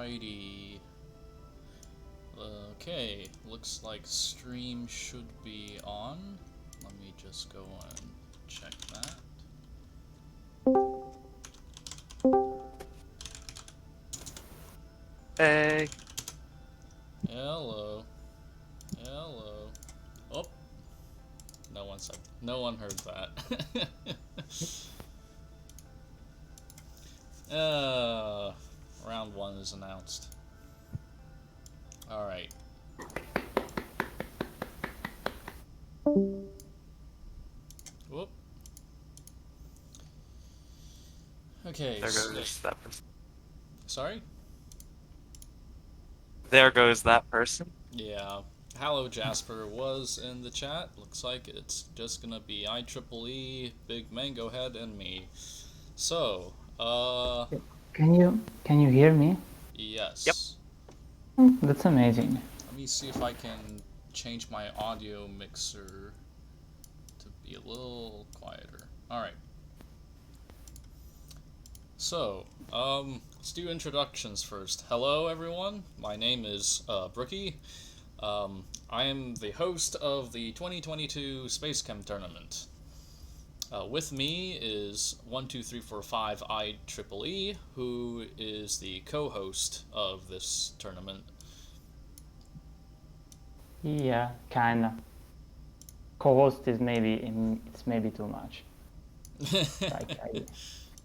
Alrighty. Okay, looks like stream should be on. Let me just go and check that. Hey. Hello. Hello. Oh. No one said. No one heard that. Round one is announced. Alright. Whoop. Okay. There goes that person. Sorry? There goes that person. Yeah. Hello Jasper was in the chat. Looks like it's just gonna be IEEE, Big Mango Head, and me. So, Can you hear me? yes. That's amazing. Let me see if I can change my audio mixer to be a little quieter. Alright. So, let's do introductions first. Hello everyone, my name is Brookie. I am the host of the 2022 SpaceChem tournament. With me is 12345 IEEE, who is the co-host of this tournament. Yeah, kinda. Co-host is maybe too much. Like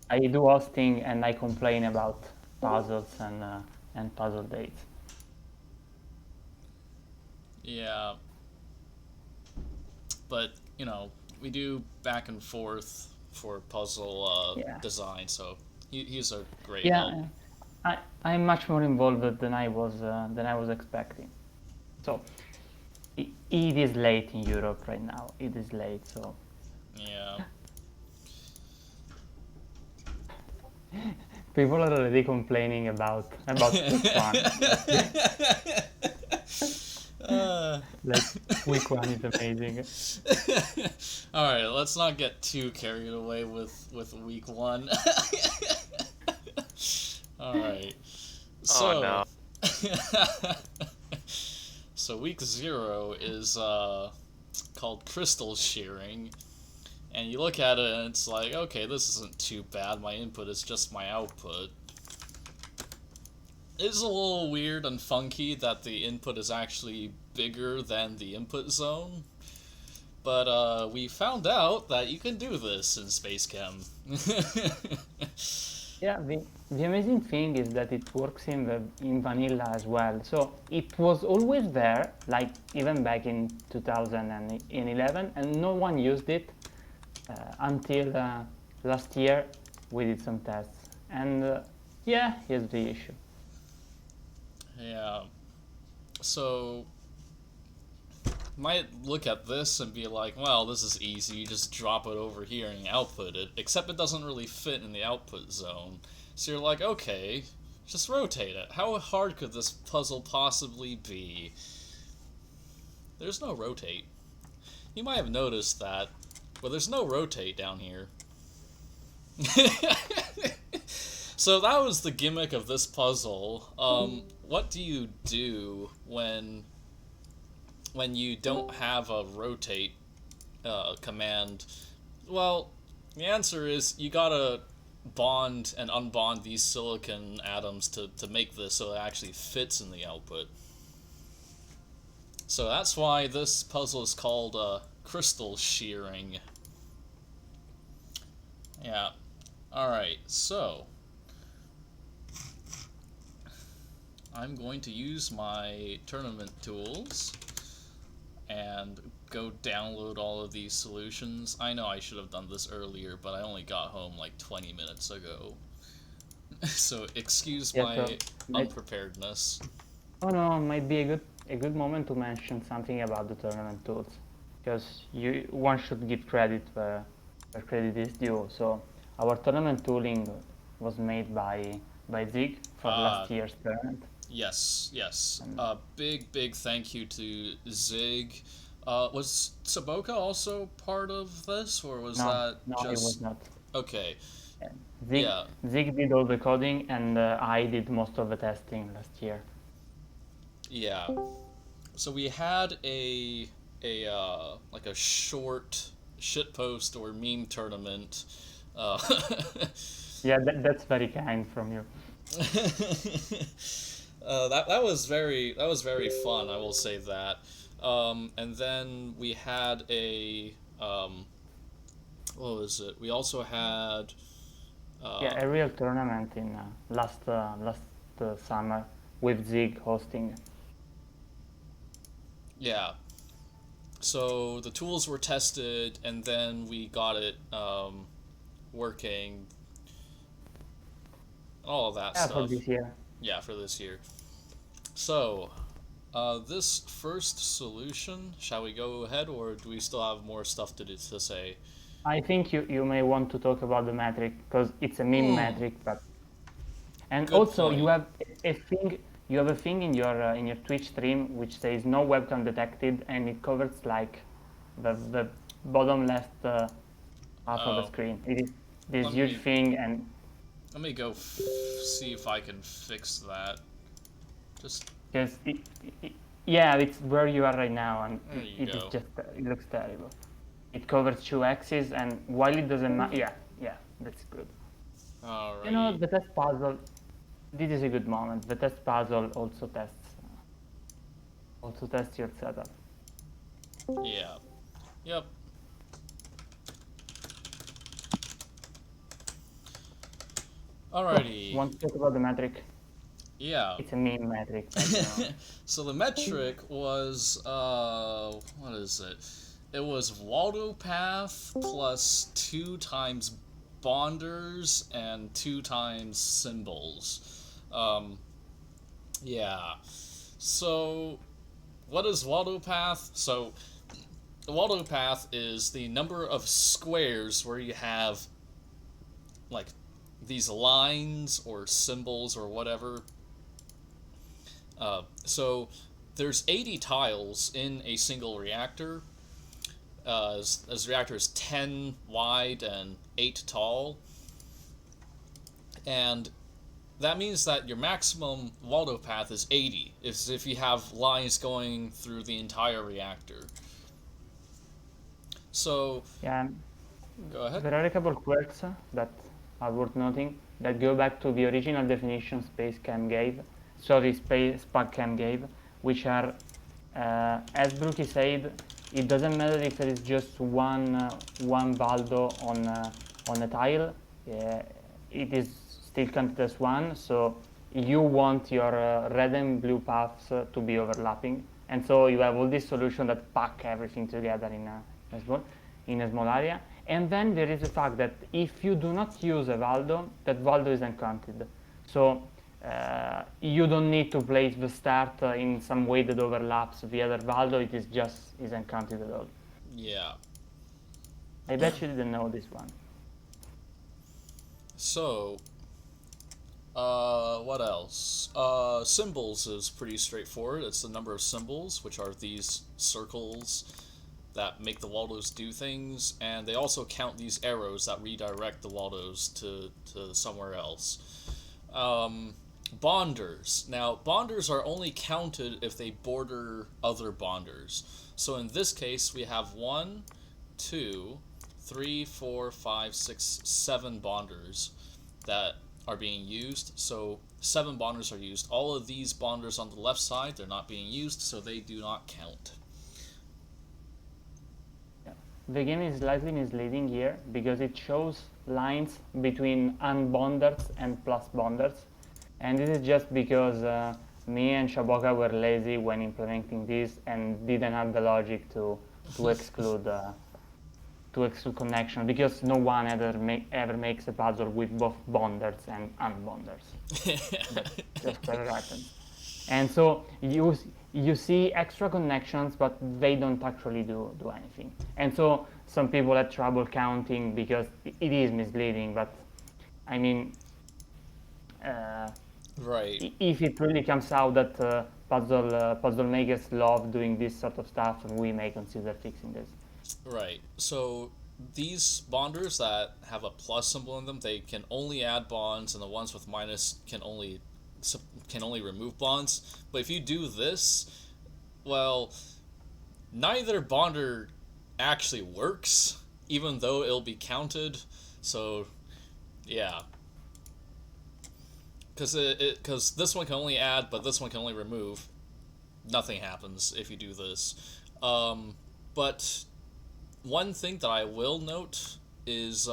I do hosting and I complain about puzzles and puzzle dates. Yeah. But, you know, we do back and forth for puzzle design, so he's a great help. I'm much more involved than I was expecting. So it is late in Europe right now. It is late, so Yeah. people are already complaining about week one. Like week one is amazing. Alright, let's not get too carried away with week one. Alright. So, Oh no. So week 0 is called crystal shearing. And you look at it and it's like, okay, this isn't too bad. My input is just my output. It's a little weird and funky that the input is actually bigger than the input zone. But we found out that you can do this in SpaceChem. Yeah, the amazing thing is that it works in vanilla as well. So it was always there, like even back in 2011, and no one used it until last year we did some tests. And yeah, here's the issue. Yeah. So, might look at this and be like, well, this is easy, you just drop it over here and output it, except it doesn't really fit in the output zone. So you're like, okay, just rotate it. How hard could this puzzle possibly be? There's no rotate. You might have noticed that, but there's no rotate down here. So that was the gimmick of this puzzle. What do you do when you don't have a rotate command? Well, the answer is you gotta bond and unbond these silicon atoms to make this so it actually fits in the output. So that's why this puzzle is called crystal shearing. Yeah. Alright, so I'm going to use my tournament tools and go download all of these solutions. I know I should have done this earlier, but I only got home like 20 minutes ago. So excuse my unpreparedness. Oh no, might be a good moment to mention something about the tournament tools, because one should give credit where credit is due. So our tournament tooling was made by Zig for last year's tournament. Yes. Big thank you to Zig. Was Saboka also part of this, or was that no, just... it was not. Okay. Zig, Yeah. Zig did all the coding, and I did most of the testing last year. Yeah. So we had a like a short shitpost or meme tournament. Uh, Yeah, that's very kind from you. that was very fun. I will say that. And then we had what was it? We also had Yeah, a real tournament in last summer with Zig hosting. yeah. So the tools were tested, and then we got it working. All of that Yeah, for stuff. this year. Yeah, for this year. So, this first solution, shall we go ahead, or do we still have more stuff to say? I think you may want to talk about the metric because it's a meme metric, but and Good also you point. have a thing in your Twitch stream which says no webcam detected, and it covers like the bottom left half of the Oh, screen. It is this let huge me thing, and let me go see if I can fix that. Just because yeah, it's where you are right now, and there you it is go. just it looks terrible. It covers two axes, and while it doesn't matter, yeah, that's good. You know, Alrighty. the test puzzle. This is a good moment. The test puzzle also tests your setup. Yeah. Yep. So, Alrighty. want to talk about the metric? Yeah. It's a meme metric, but you know. So the metric was what is it? It was Waldo path plus 2 times bonders and 2 times symbols. Yeah. So what is Waldo path? So the Waldo path is the number of squares where you have like these lines or symbols or whatever. So there's 80 tiles in a single reactor. As the reactor is 10 wide and 8 tall. And that means that your maximum Waldo path is 80, is if you have lines going through the entire reactor. So, Yeah, go ahead. there are a couple quirks that are worth noting that go back to the original definition SpaceChem gave, which are, as Brookie said, it doesn't matter if there is just one Valdo on a tile, it is still counted as one. So you want your red and blue paths to be overlapping, and so you have all this solution that pack everything together in a small area. And then there is the fact that if you do not use a Valdo, that Valdo is uncounted. So you don't need to place the start in some way that overlaps the other Valdo. It is just isn't counted at all. Yeah. I bet you didn't know this one. So, what else? Symbols is pretty straightforward. It's the number of symbols, which are these circles that make the Waldos do things, and they also count these arrows that redirect the Waldos to somewhere else. Bonders. Now, bonders are only counted if they border other bonders. So in this case, we have 1, 2, 3, 4, 5, 6, 7 bonders that are being used. So 7 bonders are used. All of these bonders on the left side, they're not being used, so they do not count. The game is slightly misleading here because it shows lines between unbonders and plus bonders, and this is just because me and Shaboka were lazy when implementing this and didn't have the logic to exclude connection, because no one ever makes a puzzle with both bonders and unbonders. That just never happens. And so you see extra connections, but they don't actually do anything. And so some people had trouble counting because it is misleading. But I mean, Right. if it really comes out that puzzle makers love doing this sort of stuff, we may consider fixing this. Right. So these bonders that have a plus symbol in them, they can only add bonds, and the ones with minus can only remove bonds. But if you do this, well, neither bonder actually works, even though it'll be counted. So, yeah, because this one can only add, but this one can only remove. Nothing happens if you do this. But one thing that I will note is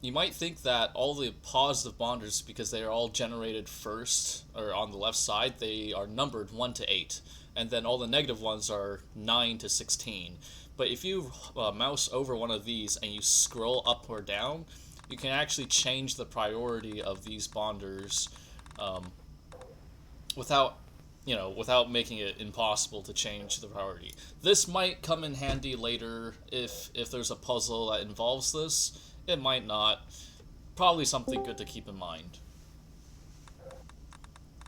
you might think that all the positive bonders, because they are all generated first, or on the left side, they are numbered 1 to 8. And then all the negative ones are 9 to 16. But if you mouse over one of these and you scroll up or down, you can actually change the priority of these bonders without without making it impossible to change the priority. This might come in handy later if there's a puzzle that involves this. It might not. Probably something good to keep in mind.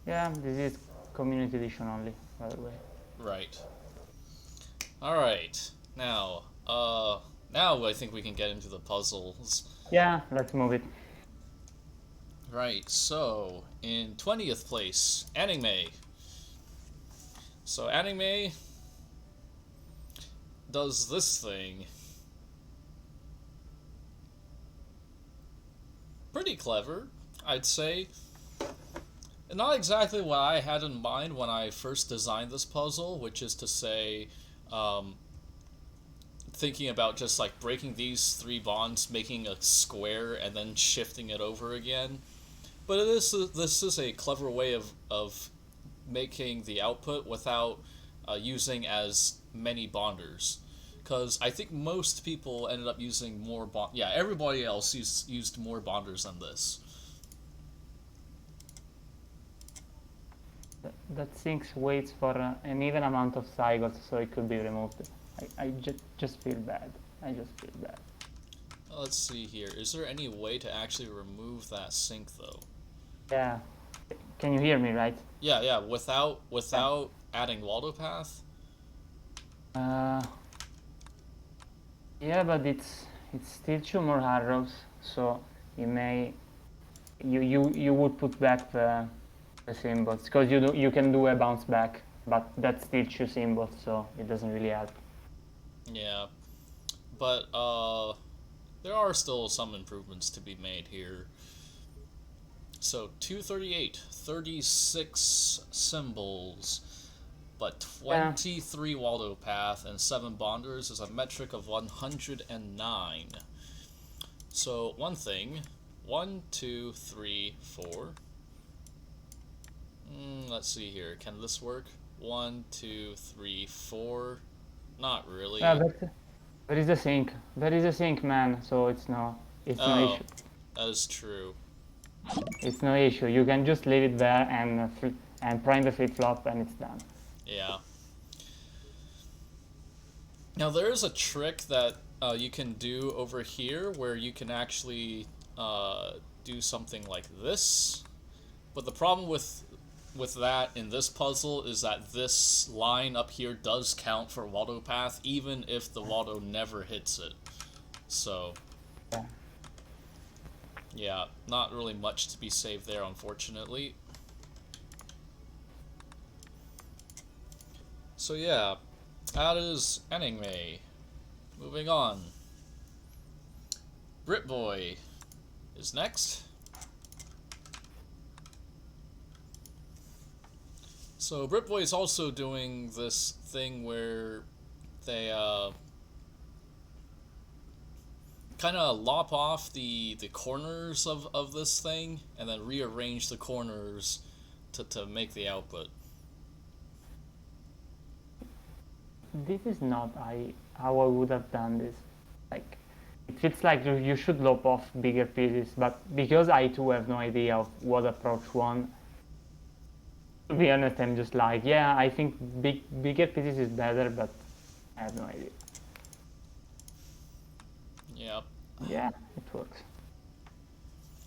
Yeah, this is community edition only, by the way. Right. Alright. Now I think we can get into the puzzles. Yeah, let's move it. Right, so in 20th place, Anime. So Anime does this thing. Pretty clever, I'd say. Not exactly what I had in mind when I first designed this puzzle, which is to say, thinking about just like breaking these 3 bonds, making a square, and then shifting it over again. But this is a clever way of making the output without using as many bonders. Because I think most people ended up using more everybody else used more bonders than this. That sink waits for an even amount of cycles so it could be removed. I just feel bad. I just feel bad. Let's see here. Is there any way to actually remove that sink though? Yeah. Can you hear me, right? Yeah, without adding Waldo path? Yeah, but it's still 2 more arrows, so you would put back the symbols, because you can do a bounce back, but that's still 2 symbols, so it doesn't really help. Yeah. But there are still some improvements to be made here. So 238, 36 symbols, but 23 Waldo path and 7 bonders is a metric of 109. So one thing, 1, 2, 3, 4. Let's see here. Can this work? 1, 2, 3, 4. Not really. Yeah, but there is a sink. There is a sink, man. So it's no issue. That is true. It's no issue. You can just leave it there and prime the flip flop, and it's done. Yeah. Now there is a trick that you can do over here where you can actually do something like this, but the problem with that in this puzzle is that this line up here does count for Waldo path even if the Waldo never hits it. So yeah, not really much to be saved there, unfortunately. So yeah, that is Anime. Moving on. Britboy is next. So Britboy is also doing this thing where they kind of lop off the corners of this thing and then rearrange the corners to make the output. This is not how I would have done this. Like, it feels like you should lop off bigger pieces, but because I too have no idea of what approach one, to be honest, I'm just like, yeah, I think bigger pieces is better, but I have no idea. Yep. Yeah, it works.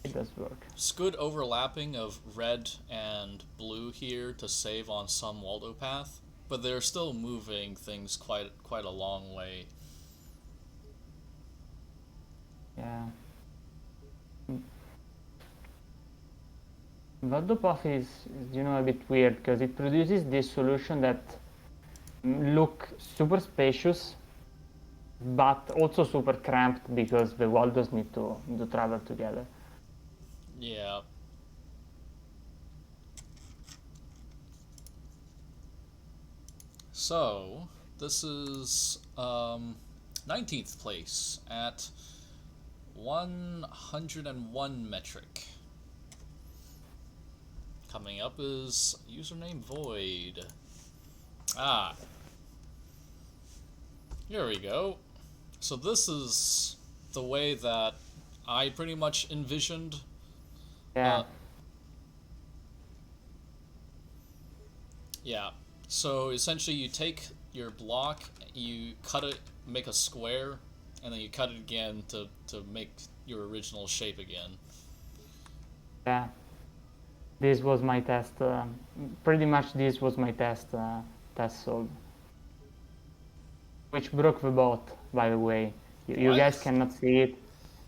It does work. It's good overlapping of red and blue here to save on some Waldo path, but they're still moving things quite a long way. Yeah. Valdopuff is, a bit weird because it produces this solution that look super spacious, but also super cramped because the Waldos need to travel together. Yeah. So, this is 19th place at 101 metric. Coming up is username void. Ah. Here we go. So this is the way that I pretty much envisioned. Yeah. Yeah. So essentially you take your block, you cut it, make a square, and then you cut it again to make your original shape again. Yeah. This was my test. Pretty much this was my test solved. Which broke the bot, by the way. You guys cannot see it.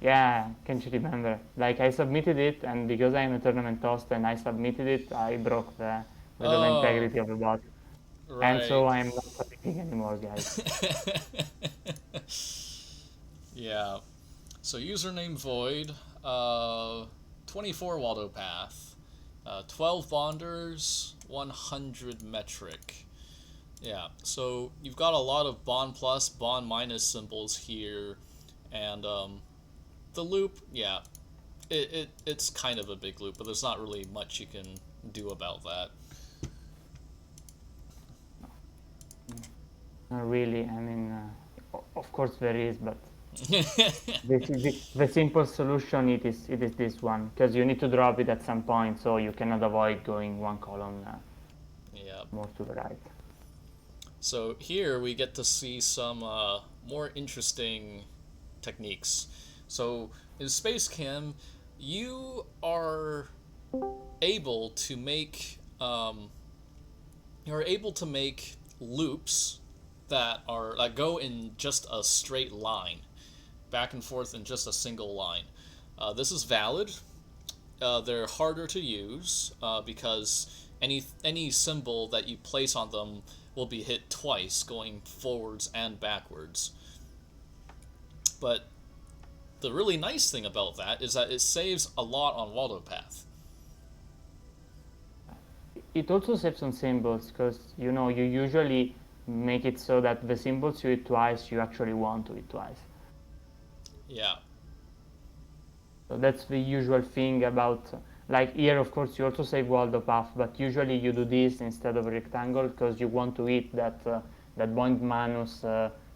Yeah, can't you remember? Like I submitted it, and because I'm a tournament host and I submitted it, I broke the integrity of the bot. And so Right. I'm not submitting anymore, guys. Yeah. So username void, 24 Waldo path, 12 bonders, 100 metric. Yeah, so you've got a lot of bond plus, bond minus symbols here, and the loop, yeah, it's kind of a big loop, but there's not really much you can do about that. Not really. I mean, of course there is, but the simple solution it is this one because you need to drop it at some point, so you cannot avoid going one column Yeah. more to the right. So here we get to see some more interesting techniques. So in SpaceChem, you are able to make loops that go in just a straight line, back and forth in just a single line. This is valid. They're harder to use because any symbol that you place on them will be hit twice, going forwards and backwards. But the really nice thing about that is that it saves a lot on Waldo path. It also saves on symbols because you usually make it so that the symbols you hit twice, you actually want to hit twice. Yeah. So that's the usual thing about, like here of course you also save Waldo path, but usually you do this instead of a rectangle because you want to hit that bond minus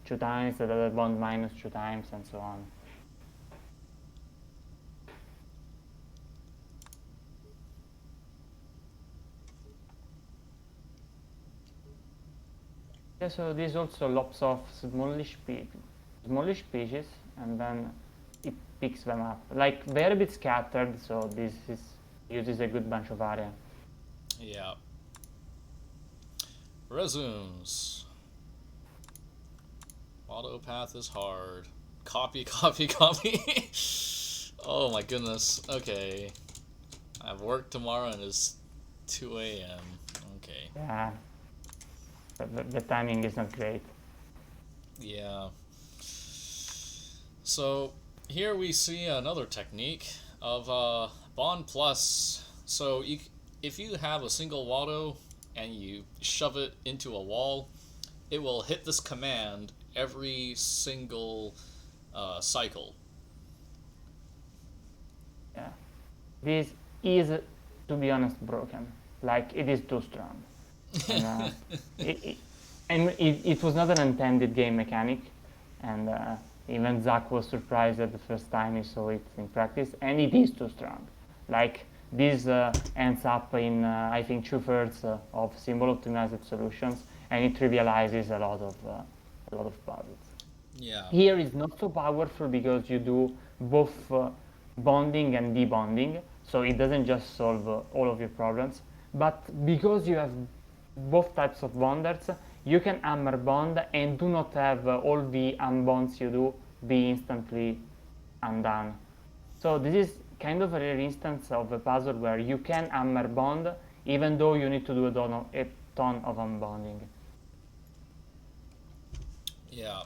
2 times, that other bond minus 2 times, and so on. Yeah, so this also lops off smallish pieces, and then it picks them up. Like they're a bit scattered, so this uses a good bunch of area. Yeah. Resumes. Waldo path is hard. Copy, copy, copy. Oh my goodness. Okay. I have work tomorrow and it's 2 a.m. Okay. Yeah, the timing is not great. Yeah. So here we see another technique of bond plus. So if you have a single Waldo and you shove it into a wall, it will hit this command every single cycle. Yeah, this is, to be honest, broken. Like it is too strong. And, it was not an intended game mechanic, and even Zach was surprised at the first time he saw it in practice, and it is too strong. Like this ends up in I think 2/3 of symbol optimized solutions, and it trivializes a lot of puzzles. Yeah. Here is not so powerful because you do both bonding and debonding, so it doesn't just solve all of your problems. But because you have both types of bonders, you can hammer bond and do not have all the unbonds you do be instantly undone. So this is kind of a rare instance of a puzzle where you can hammer bond even though you need to do a ton of unbonding. Yeah.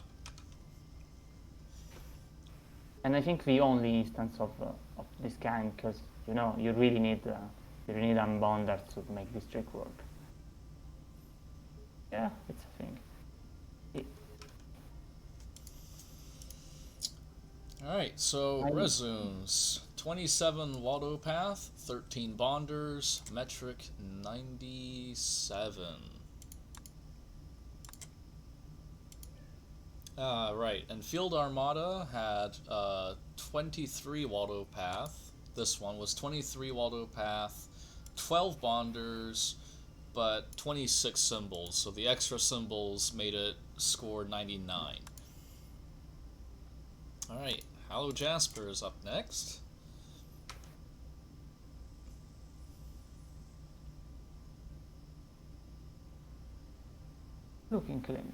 And I think the only instance of this kind, because you really need unbonders to make this trick work. Yeah, it's a thing. Alright, so resumes. 27 Waldo path, 13 bonders, metric 97. Right, and Field Armada had 23 Waldo path. This one was 23 Waldo path, 12 bonders, but 26 symbols. So the extra symbols made it score 99. Alright, Hallow Jasper is up next. Looking clean.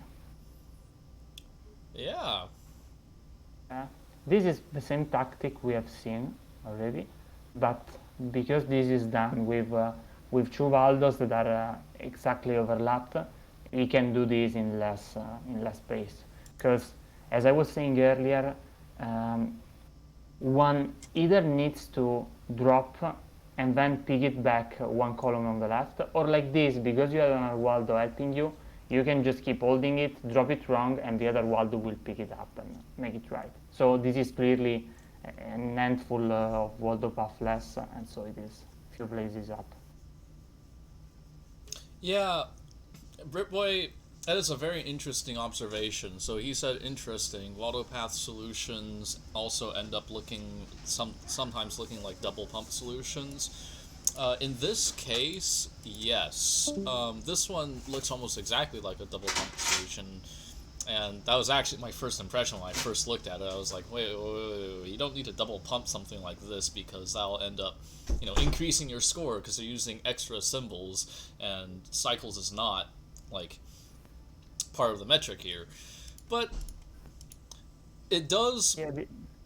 Yeah. This is the same tactic we have seen already, but because this is done with two Waldos that are exactly overlapped, we can do this in less space. Because as I was saying earlier, one either needs to drop and then pick it back one column on the left, or like this, because you have another Waldo helping you, you can just keep holding it, drop it wrong, and the other Waldo will pick it up and make it right. So this is clearly an handful of Waldo path less, and so it is a few places up. Yeah, Britboy, that is a very interesting observation. So he said interesting. Waldo path solutions also end up looking sometimes looking like double pump solutions. In this case, yes. This one looks almost exactly like a double pump solution, and that was actually my first impression when I first looked at it. I was like, wait, you don't need to double pump something like this because that'll end up, increasing your score because you're using extra symbols, and cycles is not, like, part of the metric here. But it does...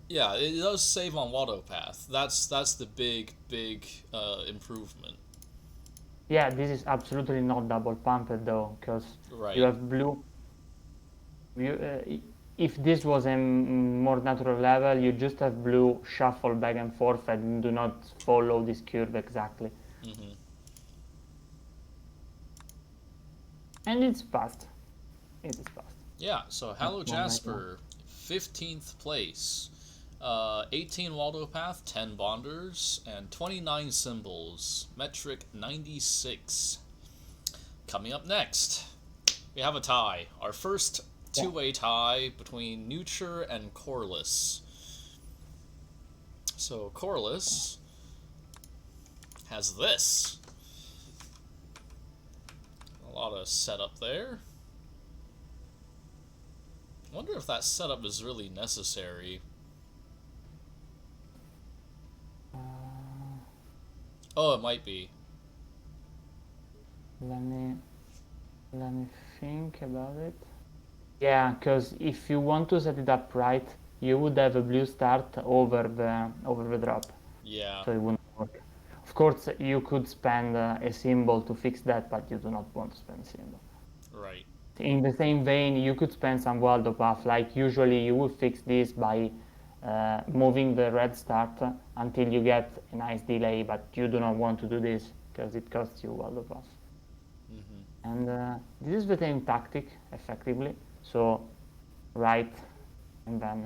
Yeah, it does save on Waldo path. That's the big improvement. Yeah, this is absolutely not double pumped though, because Right. you have blue. If this was a more natural level, you just have blue shuffle back and forth and do not follow this curve exactly. Mm-hmm. And it's fast. It is fast. Yeah, so Hallow Jasper, 15th place. 18 Waldo path, 10 bonders, and 29 symbols. Metric 96. Coming up next, we have a tie. Our first two-way tie between Neutral and Cordless. So Cordless has this. A lot of setup there. I wonder if that setup is really necessary. Oh, it might be. Let me think about it. Yeah, because if you want to set it up right, you would have a blue start over the drop. Yeah. So it wouldn't work. Of course, you could spend a symbol to fix that, but you do not want to spend a symbol. Right. In the same vein, you could spend some Waldo path. Like usually, you would fix this by moving the red start until you get a nice delay, but you do not want to do this because it costs you Waldo path. Mm-hmm. And this is the same tactic, effectively. So right and then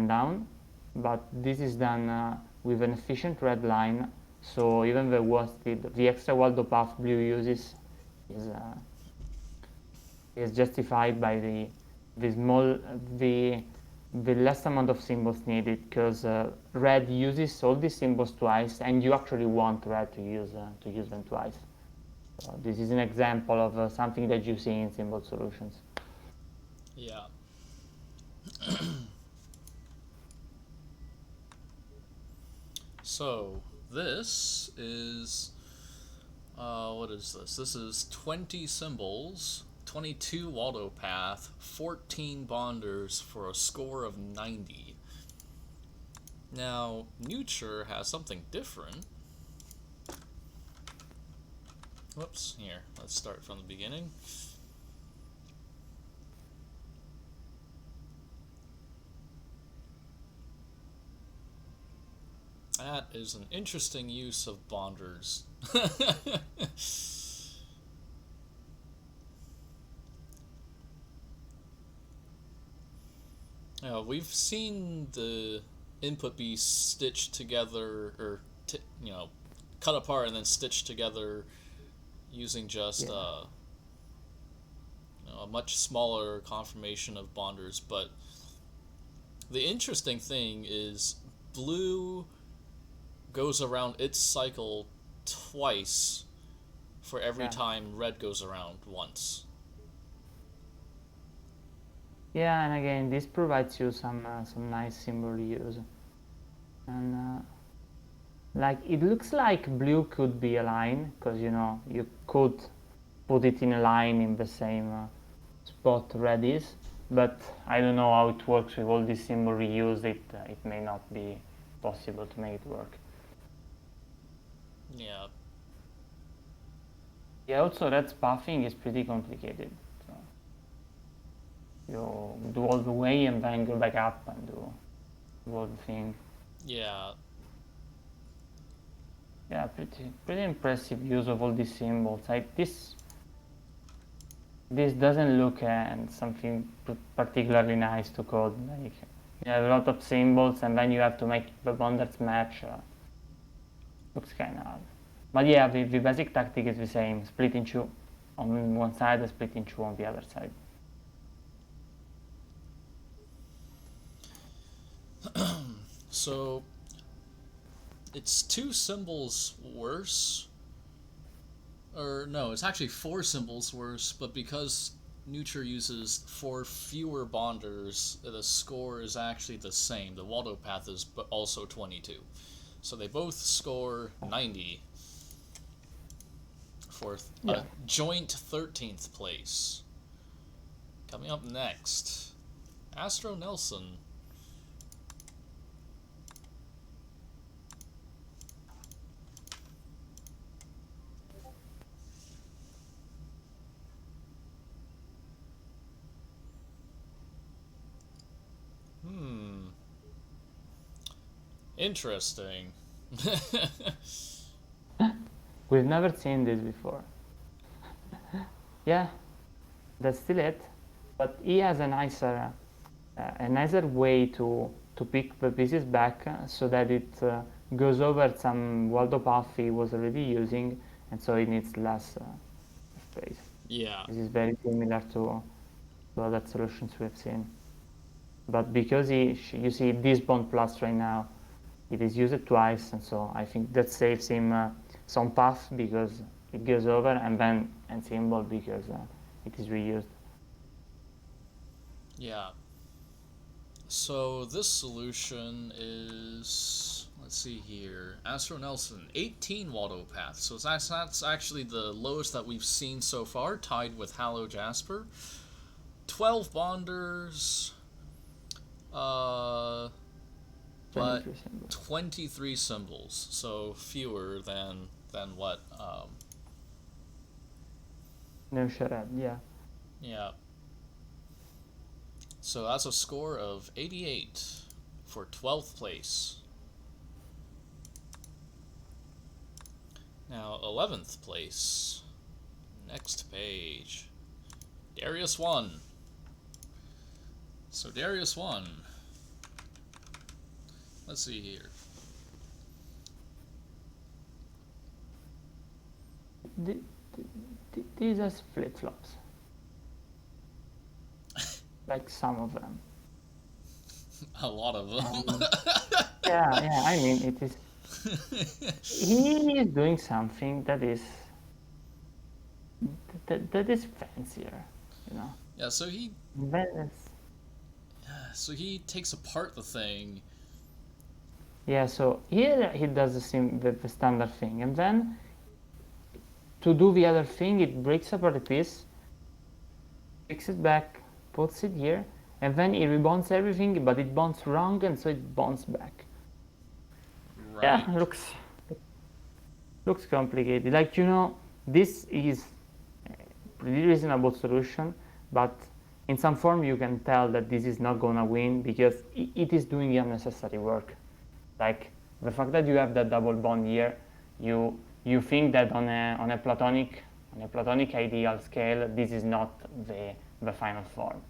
down, but this is done with an efficient red line. So even the extra Waldo path blue uses is justified by the less amount of symbols needed, because red uses all these symbols twice, and you actually want red to use them twice. So this is an example of something that you see in symbol solutions. Yeah. So this is what is this? This is 20 symbols, 22 Waldo path, 14 bonders for a score of 90. Now, Neutral has something different. Whoops, here, let's start from the beginning. That is an interesting use of bonders. We've seen the input be stitched together, or cut apart and then stitched together using just a much smaller conformation of bonders. But the interesting thing is blue goes around its cycle twice for every time red goes around once. Yeah, and again, this provides you some nice symbol use, and like it looks like blue could be a line, because you could put it in a line in the same spot red is, but I don't know how it works with all this symbol reuse. It may not be possible to make it work. Yeah. Yeah. Also, red pathing is pretty complicated. So you do all the way and then go back up and do all the thing. Yeah. Yeah, pretty impressive use of all these symbols. Like this doesn't look something particularly nice to code. Like you have a lot of symbols and then you have to make the bonders match. Looks kind of odd. But yeah, the basic tactic is the same: split in two on one side and split in two on the other side. So it's 2 symbols worse, or no, it's actually 4 symbols worse, but because Neutral uses 4 fewer bonders, the score is actually the same. The Waldo path is also 22. So they both score 90 for a joint 13th place. Coming up next, Astro Nelson. Interesting. We've never seen this before. Yeah, that's still it. But he has a nicer way to pick the pieces back so that it goes over some Waldo path he was already using, and so it needs less space. Yeah. This is very similar to other solutions we have seen. But because you see this bond plus right now, it is used twice, and so I think that saves him some path because it goes over, and then symbol because it is reused. Yeah. So this solution is, let's see here, Astro Nelson, 18 Waldo paths. So that's actually the lowest that we've seen so far, tied with Hallow Jasper. 12 bonders. But 23 symbols, so fewer than what No charade, yeah. Yeah. So that's a score of 88 for 12th place. Now 11th place. Next page. Darius 1. So Darius 1. Let's see here. These are flip-flops. Like some of them. A lot of them. Yeah, I mean, it is... He is doing something that is fancier, Yeah, so he... So he takes apart the thing. Yeah, so here he does the standard thing, and then to do the other thing, it breaks apart the piece, picks it back, puts it here, and then it rebonds everything, but it bonds wrong, and so it bonds back. right? Yeah, looks complicated. Like, you know, this is a pretty reasonable solution, but in some form you can tell that this is not gonna win because it is doing unnecessary work. Like the fact that you have that double bond here, you think that on a platonic ideal scale, this is not the final form.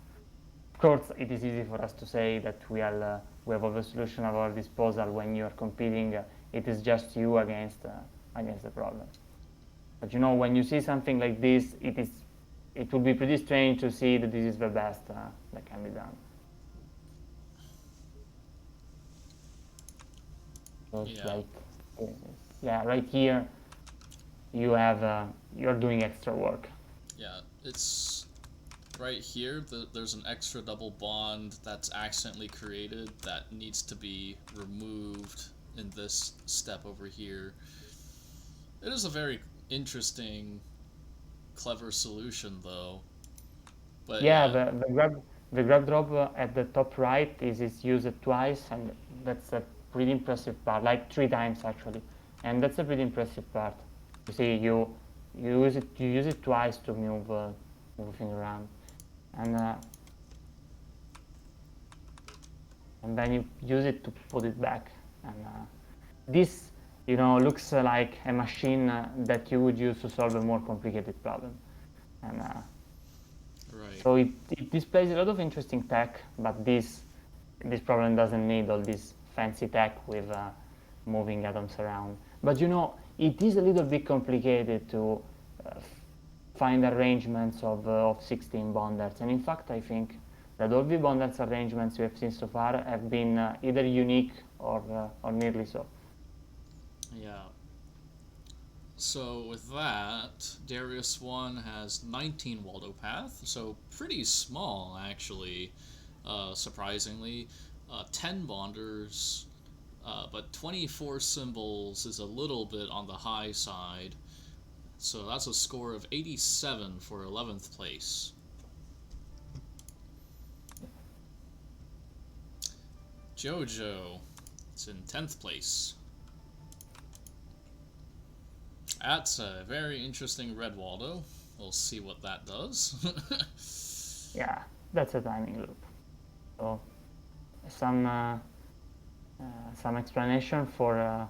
Of course, it is easy for us to say that we have all the solution at our disposal when you are competing. It is just you against the problem. But you know, when you see something like this, it would be pretty strange to see that this is the best that can be done. So it's Yeah. like, yeah, right here, you're doing extra work. Yeah, it's right here. There's an extra double bond that's accidentally created that needs to be removed in this step over here. It is a very interesting, clever solution, though. But Yeah, yeah, the grab drop at the top right is used twice, and that's a pretty impressive part, like 3 times actually, and that's a pretty impressive part. You see, you use it twice to move things around, and uh, and then you use it to put it back. And this, you know, looks like a machine that you would use to solve a more complicated problem, and. right. So it displays a lot of interesting tech, but this problem doesn't need all this fancy tech with moving atoms around. But you know, it is a little bit complicated to find arrangements of 16 bonders. And in fact, I think that all the bonders arrangements we have seen so far have been either unique or nearly so. Yeah. So with that, Darius 1 has 19 Waldo path, so pretty small actually, surprisingly. 10 bonders, but 24 symbols is a little bit on the high side. So that's a score of 87 for 11th place. Jojo, it's in 10th place. That's a very interesting red Waldo. We'll see what that does. Yeah, that's a timing loop. So some explanation for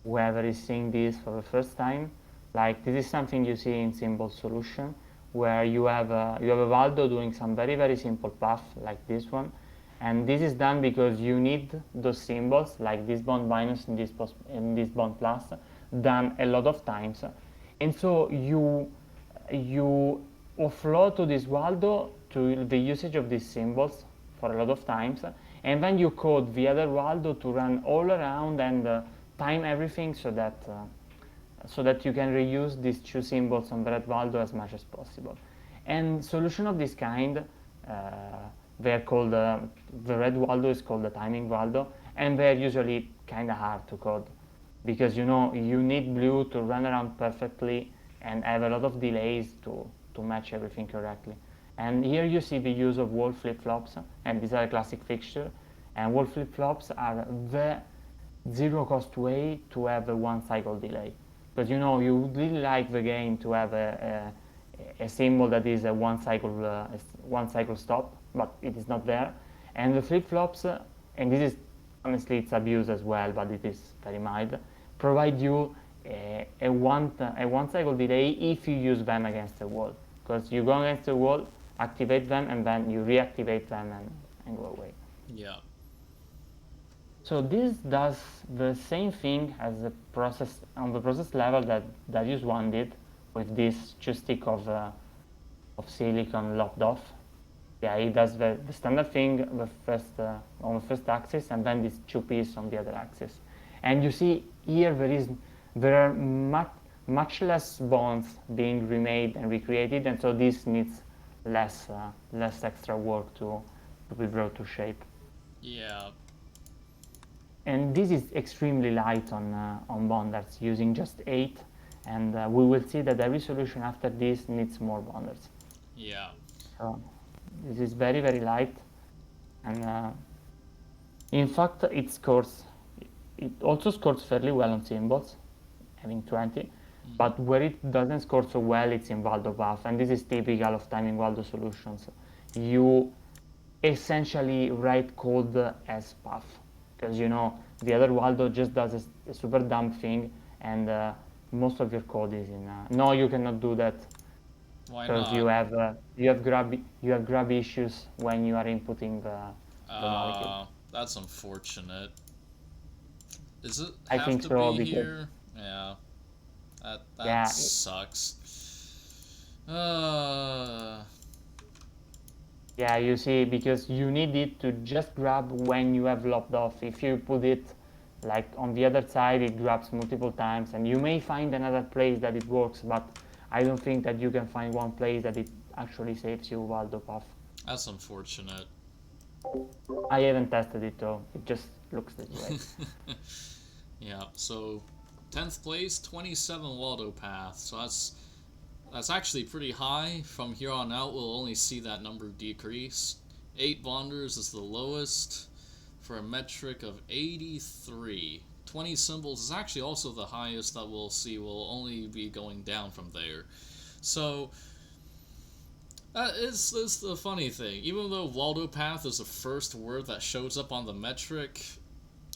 whoever is seeing this for the first time. Like this is something you see in symbol solution, where you have a Waldo doing some very simple path like this one, and this is done because you need those symbols like this bond minus and this bond plus done a lot of times, and so you offload to this Waldo to the usage of these symbols for a lot of times, and then you code the other Waldo to run all around and time everything so that you can reuse these 2 symbols on the red Waldo as much as possible. And solution of this kind, they're called the red Waldo is called the timing Waldo, and they're usually kind of hard to code because you know you need blue to run around perfectly and have a lot of delays to match everything correctly. And here you see the use of wall flip-flops, and these are a classic fixture. And wall flip-flops are the zero-cost way to have a one-cycle delay. Because you know you would really like the game to have a symbol that is a one-cycle stop, but it is not there. And the flip-flops, and this is honestly it's abuse as well, but it is very mild, provide you a one-cycle delay if you use them against the wall. Because you go against the wall, activate them, and then you reactivate them and go away. Yeah. So this does the same thing as the process on the process level that Darius 1 did with this joystick of silicon locked off. Yeah, it does the standard thing on the first axis, and then these 2 pieces on the other axis. And you see here there are much less bonds being remade and recreated, and so this needs less extra work to be brought to shape. Yeah. And this is extremely light on bonders, using just 8, and we will see that every solution after this needs more bonders. Yeah. So this is very light, and in fact it it also scores fairly well on symbols, having 20. But where it doesn't score so well, it's in Waldo path, and this is typical of timing Waldo solutions. You essentially write code as path, because the other Waldo just does a super dumb thing, and most of your code is in. No, you cannot do that Why because not? you have grab issues when you are inputting the molecule. That's unfortunate. Does it I have think to so be because here? Yeah. That yeah, sucks. Uh, yeah, you see, because you need it to just grab when you have lopped off. If you put it like on the other side, it grabs multiple times, and you may find another place that it works, but I don't think that you can find one place that it actually saves you Waldo path. that's unfortunate. I haven't tested it though, it just looks this way. Yeah, so 10th place, 27 Waldo path. So that's actually pretty high. From here on out, we'll only see that number decrease. 8 bonders is the lowest for a metric of 83. 20 symbols is actually also the highest that we'll see. Will only be going down from there. So that is the funny thing. Even though Waldo path is the first word that shows up on the metric,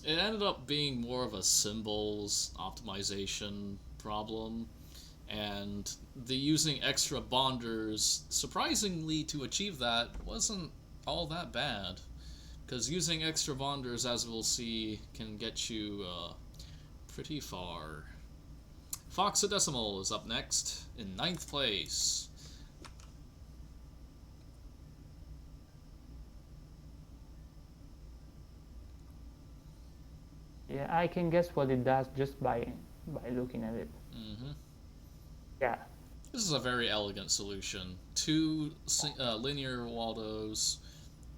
it ended up being more of a symbols optimization problem, and the using extra bonders, surprisingly, to achieve that wasn't all that bad, because using extra bonders, as we'll see, can get you pretty far. Foxadecimal is up next in 9th place. Yeah, I can guess what it does just by looking at it. Yeah. This is a very elegant solution. 2 linear Waldos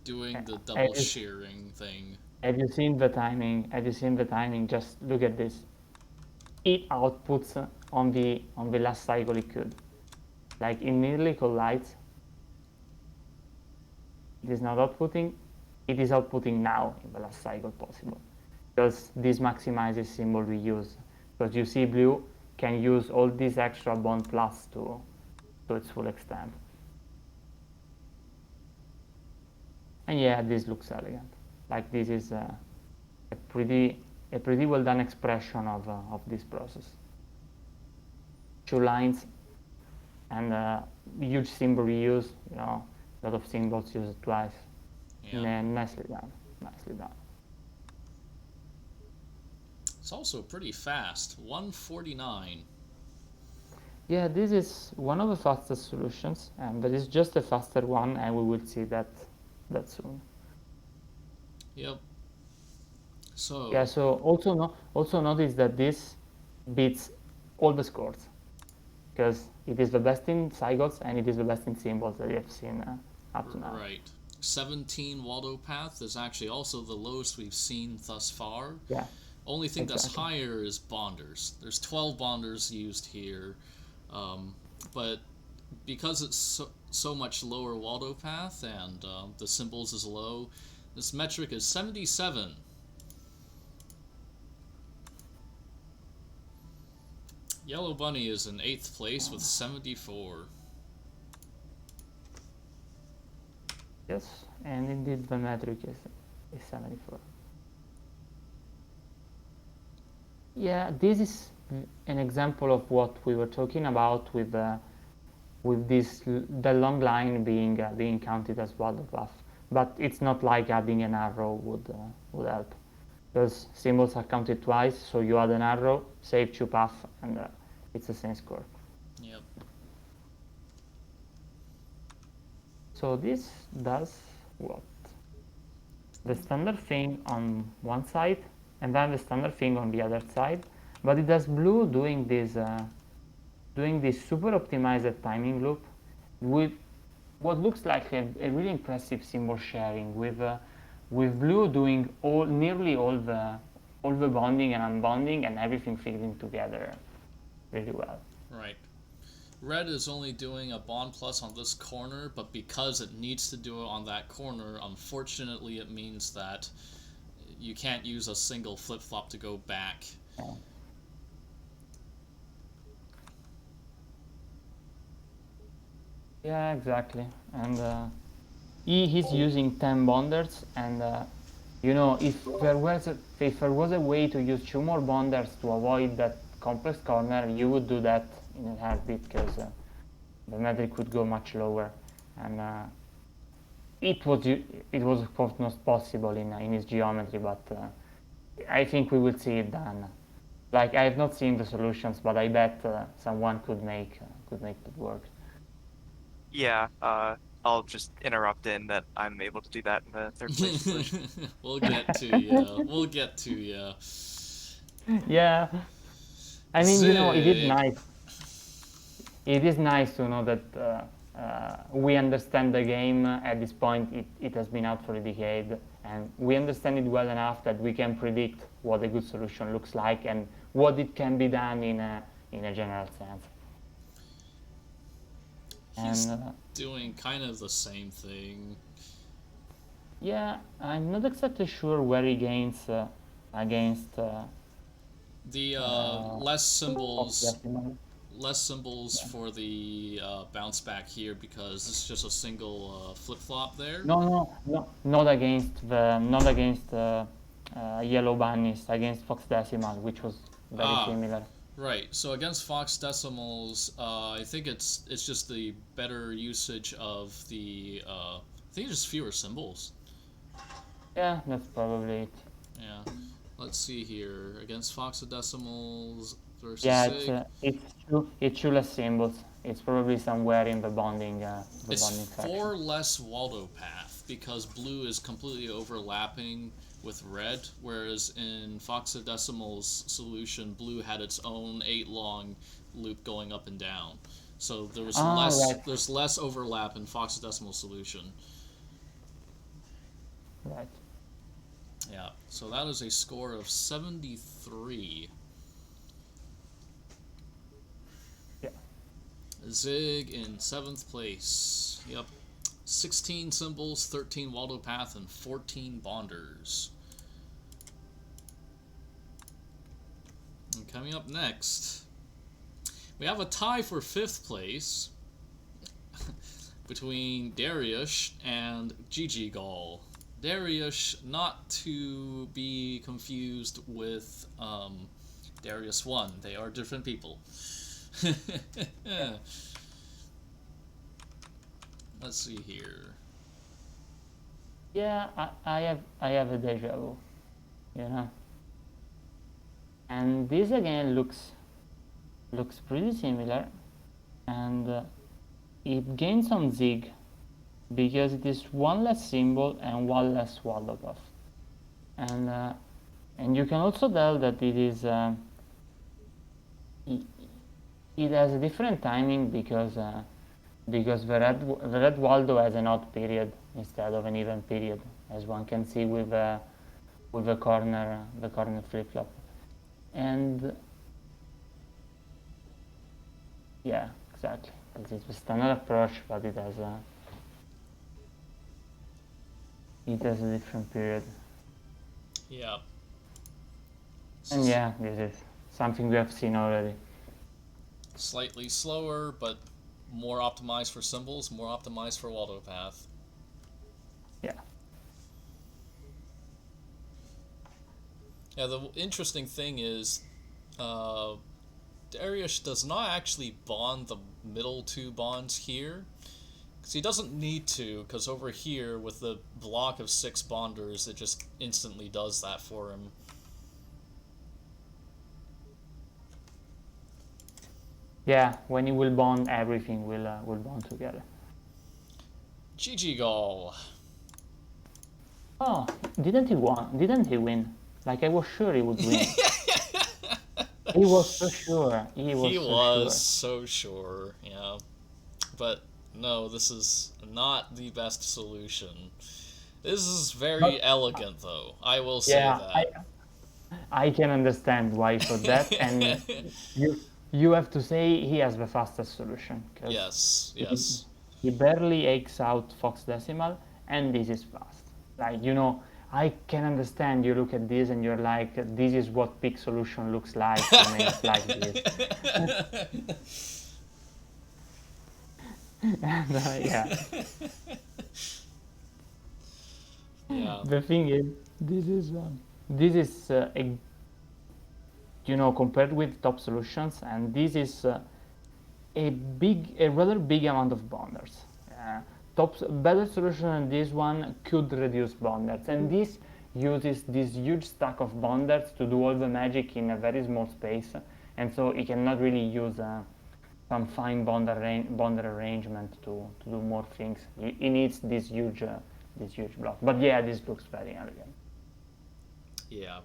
doing the double shearing thing. Have you seen the timing? Have you seen the timing? Just look at this. It outputs on the last cycle it could. Like immediately collides. It is not outputting. It is outputting now in the last cycle possible. Because this maximizes symbol reuse. Because you see blue can use all this extra bond plus to its full extent. And yeah, this looks elegant. Like this is a pretty well done expression of this process. 2 lines and huge symbol reuse. A lot of symbols used twice. Yeah. Nicely done. Nicely done. It's also pretty fast. 149. Yeah, this is one of the fastest solutions, but it's just a faster one, and we will see that soon. Yep. So Yeah. So also notice that this beats all the scores, because it is the best in cycles and it is the best in symbols that you have seen up to now. right. 17 Waldo path is actually also the lowest we've seen thus far. Yeah. Only thing that's Exactly. higher is bonders. There's 12 bonders used here, but because it's so much lower Waldo path and the symbols is low, this metric is 77. Yellow Bunny is in 8th place with 74. Yes, and indeed the metric is 74. Yeah, this is an example of what we were talking about with this the long line being counted as Waldo path. But it's not like adding an arrow would help, because symbols are counted twice, so you add an arrow, save 2 path, and it's the same score. Yep. So this does what? The standard thing on one side, and then the standard thing on the other side, but it does blue doing this super optimized timing loop with what looks like a really impressive symbol sharing, with blue doing nearly all the bonding and unbonding and everything fitting together really well. Right. Red is only doing a bond plus on this corner, but because it needs to do it on that corner, unfortunately it means that you can't use a single flip-flop to go back. Yeah. Yeah, exactly. And he's using 10 bonders, and if there was a way to use 2 more bonders to avoid that complex corner, you would do that in a heartbeat, because the metric would go much lower, and it was of course not possible in his geometry, but I think we will see it done. Like, I have not seen the solutions, but I bet someone could make it work. Yeah, I'll just interrupt in that I'm able to do that in the third place solution. We'll get to ya. We'll get to ya. Yeah, I mean, it is Zig. nice. It is nice to know that we understand the game at this point. It has been out for a decade, and we understand it well enough that we can predict what a good solution looks like and what it can be done in a general sense. He's And doing kind of the same thing. yeah, I'm not exactly sure where he gains against The less symbols, Decimal. less symbols for the bounce back here because it's just a single flip flop there. No, not against yellow bunnies, against Fox Decimal, which was very Ah, similar. right. So against Fox Decimals, I think it's just the better usage of the. I think it's just fewer symbols. Yeah, that's probably it. Yeah. Let's see here. Against Fox Decimals versus Yeah, Sig. it's two less symbols. It's probably somewhere in the bonding It's bonding section. 4 less Waldo path because blue is completely overlapping with red, whereas in Foxadecimal's solution, blue had its own 8 long loop going up and down. So there was Right, there's less overlap in Foxadecimal's solution. right. Yeah. So that is a score of 73. Yeah. Zig in 7th place. Yep. 16 symbols, 13 Waldo path, and 14 bonders. And coming up next, we have a tie for 5th place between Darius and Gigi Gall. Darius, not to be confused with Darius 1. They are different people. Let's see here. Yeah, I have a deja vu, and this again looks pretty similar, and it gains on Zig because it is 1 less symbol and 1 less Waldo path, and you can also tell that it has a different timing because the red Waldo has an odd period instead of an even period, as one can see with the corner flip flop, and yeah, exactly. This is the standard approach, but it has a different period. Yeah. And yeah, this is something we have seen already. Slightly slower, but more optimized for symbols, more optimized for Waldo path. Yeah. Yeah, the interesting thing is, Darius does not actually bond the middle 2 bonds here. Because he doesn't need to, because over here, with the block of 6 bonders, it just instantly does that for him. Yeah, when he will bond, everything will bond together. Gigi Gall. Oh, didn't he win? Like, I was sure he would win. He was so sure. He was so sure, yeah. But no, this is not the best solution. This is very elegant, though. I will say that. I can understand why he thought that, and you have to say he has the fastest solution. Yes. He barely aches out Fox Decimal, and this is fast. Like, I can understand you look at this and you're like, this is what peak solution looks like, you make it like this. And, yeah. Yeah. The thing is, this is compared with top solutions, and this is a rather big amount of bonders. Uh, Better solution than this one could reduce bonders, and this uses this huge stack of bonders to do all the magic in a very small space, and so it cannot really use some fine bonder arrangement to do more things. It needs this huge block. But yeah, this looks very elegant. Yeah.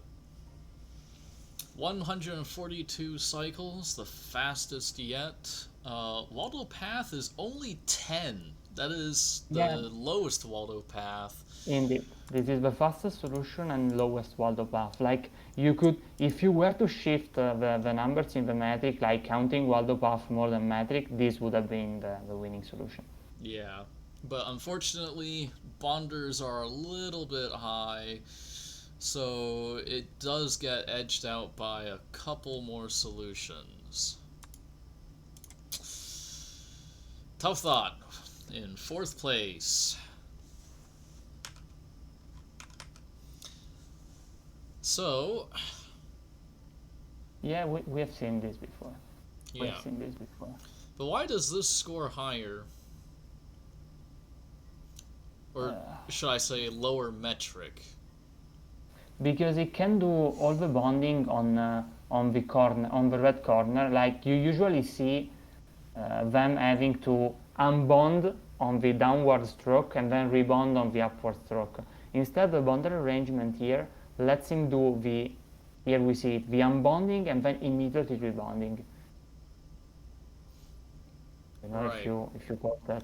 142 cycles, the fastest yet. Waldo path is only 10. That is the Yeah. lowest Waldo path. Indeed, this is the fastest solution and lowest Waldo path. Like you could, if you were to shift the numbers in the metric, like counting Waldo path more than metric, this would have been the winning solution. Yeah. But unfortunately, bonders are a little bit high, so it does get edged out by a couple more solutions. Tough Thought in 4th place. So, Yeah, we have seen this before. We yeah. have seen this before. But why does this score higher? Or should I say lower metric? Because it can do all the bonding on the corner, on the red corner. Like you usually see them having to unbond on the downward stroke and then rebond on the upward stroke. Instead, the bonder arrangement here lets him do here we see it, the unbonding and then immediately rebonding. You know, Right. if you got that.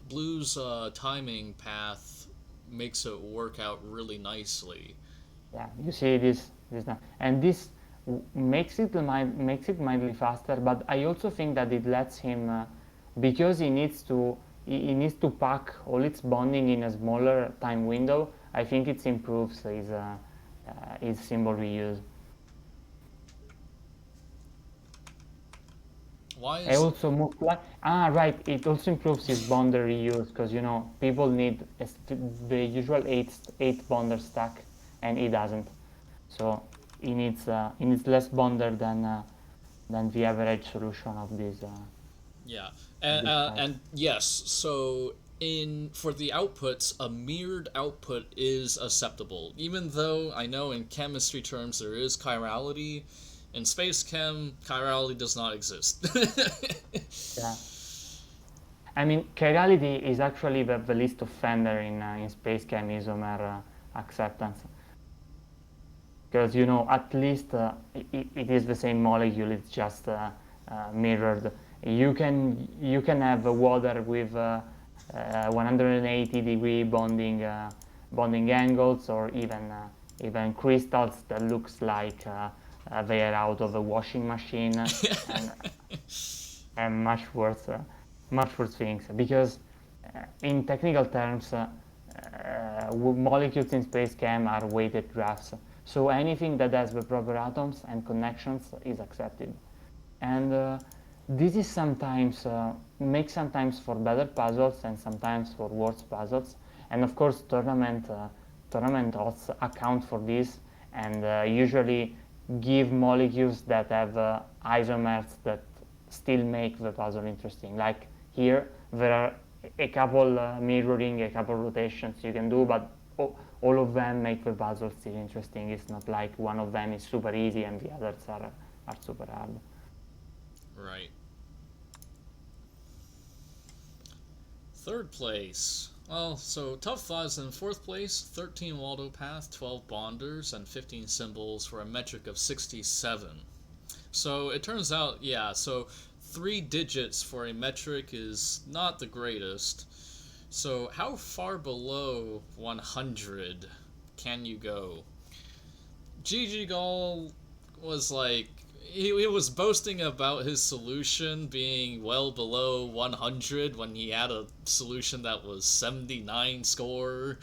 Blue's timing path makes it work out really nicely. Yeah, you see this now, and this makes it mildly faster. But I also think that it lets him because he needs to pack all its bonding in a smaller time window. I think it improves his symbol reuse. Why I is also moved right. It also improves his bonder reuse because people need the usual eight bonder stack, and he doesn't. So he needs less bonder than the average solution of this. yeah, This type. and yes, so for the outputs, a mirrored output is acceptable, even though I know in chemistry terms there is chirality. In SpaceChem, chirality does not exist. Yeah. I mean, chirality is actually the least offender in SpaceChem isomer acceptance. Because at least it is the same molecule. It's just mirrored. You can have water with 180-degree bonding angles, or even crystals that looks like they are out of a washing machine, and much worse things. Because in technical terms, molecules in SpaceChem are weighted graphs. So anything that has the proper atoms and connections is accepted. And this is sometimes makes sometimes for better puzzles and sometimes for worse puzzles. And of course, tournament odds account for this, and usually give molecules that have isomers that still make the puzzle interesting. Like here, there are a couple mirroring, a couple rotations you can do, but all of them make the puzzle still interesting. It's not like one of them is super easy and the others are super hard. Right. 3rd place. Well, so Tough Thought is in 4th place, 13 Waldo path, 12 bonders, and 15 symbols for a metric of 67. So it turns out, yeah, so 3 digits for a metric is not the greatest. So how far below 100 can you go? GG Gall was like he was boasting about his solution being well below 100 when he had a solution that was 79 score.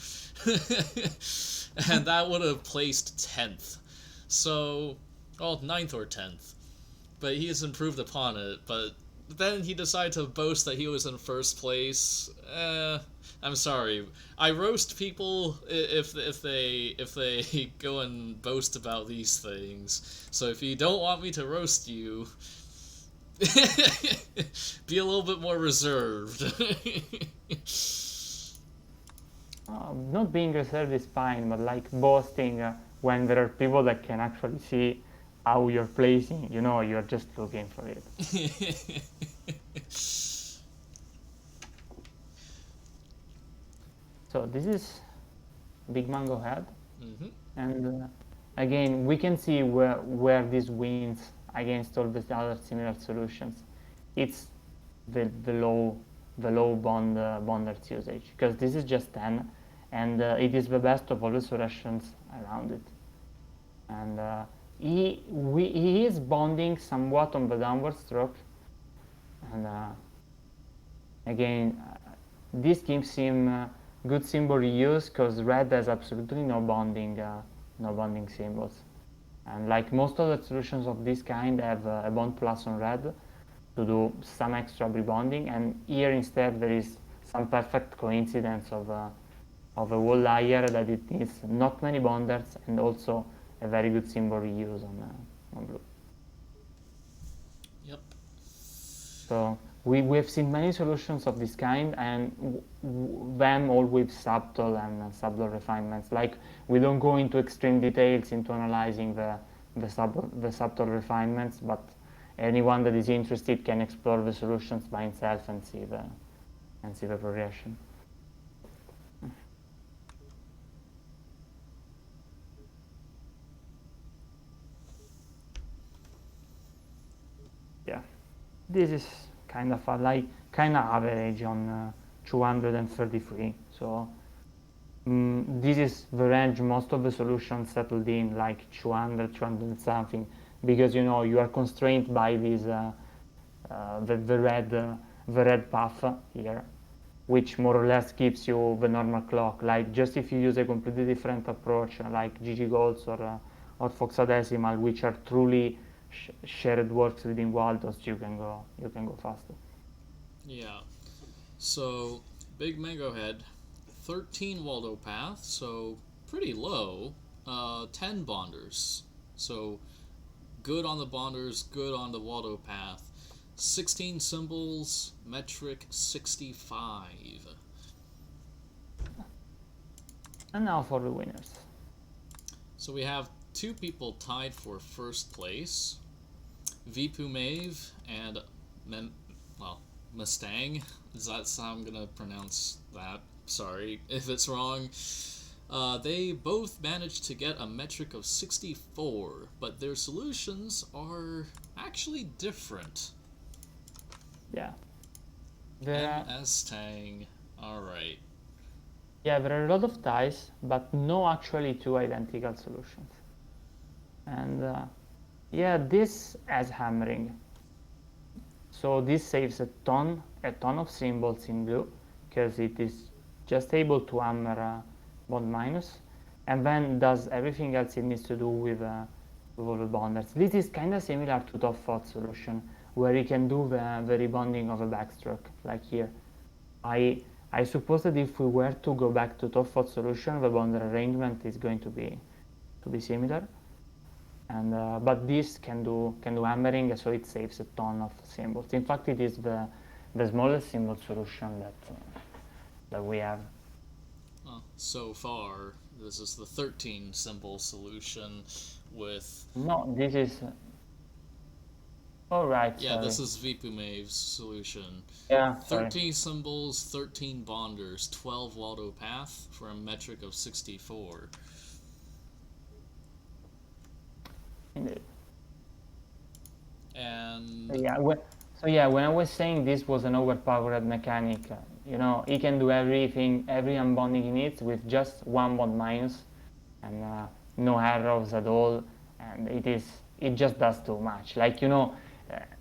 And that would have placed 10th. So, well, 9th or 10th. But he has improved upon it. But then he decided to boast that he was in first place. I'm sorry. I roast people if they go and boast about these things. So if you don't want me to roast you, be a little bit more reserved. Not being reserved is fine, but like boasting when there are people that can actually see how you're placing, you're just looking for it. So this is Big Mango Head, and again we can see where this wins against all the other similar solutions. It's the low bonders usage, because this is just 10, and it is the best of all the solutions around it. And he is bonding somewhat on the downward stroke, and again this gives him good symbol reuse, because red has absolutely no bonding symbols, and like most of the solutions of this kind have a bond plus on red to do some extra rebonding, and here instead there is some perfect coincidence of a wall layer that it needs not many bonders and also a very good symbol reuse on blue. Yep. So we've seen many solutions of this kind, and them all with subtle and subtle refinements. Like, we don't go into extreme details into analyzing the subtle refinements, but anyone that is interested can explore the solutions by himself and see the progression. Yeah, this is kind of average on 233. So this is the range most of the solutions settled in, like 200 something, because you are constrained by this the red path here, which more or less gives you the normal clock. Like, just if you use a completely different approach, like GG Golds or Foxadecimal, which are truly shared works within Waldos, you can go faster. Yeah. So Big Mango Head, 13 Waldo path, so pretty low. 10 bonders, so good on the bonders, good on the Waldo path. 16 symbols, metric 65. And now for the winners. So we have two people tied for first place, Vipumave and Mustang. That's how I'm gonna pronounce that. Sorry if it's wrong. They both managed to get a metric of 64, but their solutions are actually different. Yeah. Mustang. Alright. Yeah, there are a lot of ties, but no actually two identical solutions. And yeah, this has hammering. So this saves a ton of symbols in blue, because it is just able to hammer bond minus, and then does everything else it needs to do with all the bonders. This is kind of similar to top thought solution, where you can do the rebonding of a backstroke, like here. I suppose that if we were to go back to top thought solution, the bonder arrangement is going to be similar. And but this can do hammering, so it saves a ton of symbols. In fact, it is the smallest symbol solution that we have. So far, this is the 13 symbol solution with... No, this is... Oh, right, yeah, sorry. this is Vipumave's solution. Yeah, sorry. 13 symbols, 13 bonders, 12 Waldo path for a metric of 64. Indeed. And... yeah, when I was saying this was an overpowered mechanic, he can do everything, every unbonding he needs with just one bond minus, and no arrows at all, and it it just does too much. Like, you know,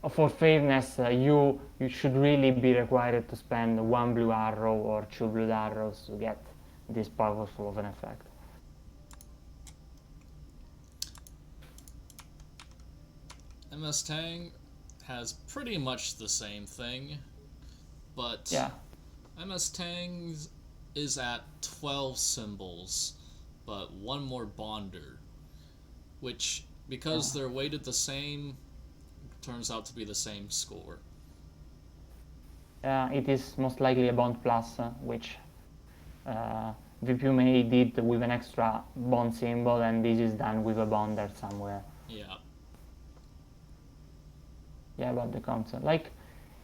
for fairness, you should really be required to spend one blue arrow or two blue arrows to get this powerful of an effect. MS Tang has pretty much the same thing, but Yeah. MS Tang is at 12 symbols, but one more bonder, which, because they're weighted the same, turns out to be the same score. It is most likely a bond plus, which VPMA did with an extra bond symbol, and this is done with a bonder somewhere. Yeah. Yeah, about the concept. Like,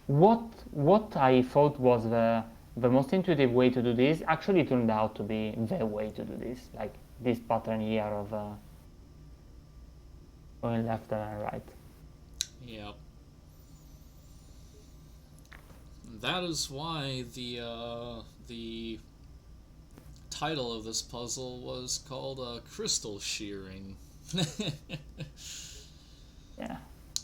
what I thought was the most intuitive way to do this actually turned out to be the way to do this. Like this pattern here of going left and right. Yeah. That is why the title of this puzzle was called crystal shearing. Yeah.